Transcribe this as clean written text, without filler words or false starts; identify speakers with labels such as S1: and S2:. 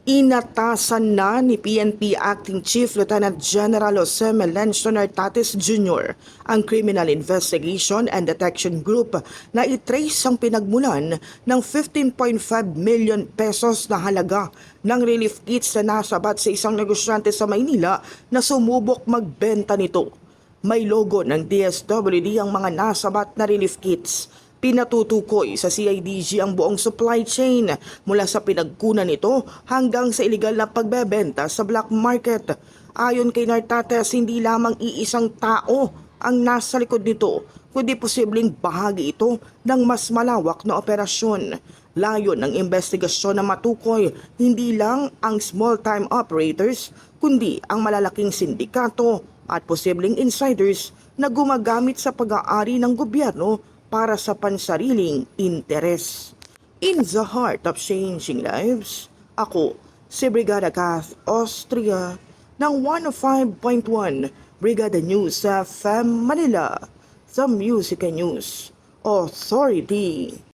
S1: Inatasan na ni PNP Acting Chief Lieutenant General Jose Melencio Nartates Jr. ang Criminal Investigation and Detection Group na itrace ang pinagmulan ng 15.5 million pesos na halaga ng relief kits na nasabat sa isang negosyante sa Maynila na sumubok magbenta nito. May logo ng DSWD ang mga nasabat na relief kits. Pinatutukoy sa CIDG ang buong supply chain mula sa pinagkunan nito hanggang sa iligal na pagbebenta sa black market. Ayon kay Nartates, hindi lamang iisang tao ang nasa likod nito, kundi posibleng bahagi ito ng mas malawak na operasyon. Layon ng investigasyon na matukoy hindi lang ang small-time operators, kundi ang malalaking sindikato at posibleng insiders na gumagamit sa pag-aari ng gobyerno para sa pansariling interes. In the heart of changing lives, ako si Brigada Kath Austria ng 105.1 Brigada News sa FM Manila, the Music and News Authority.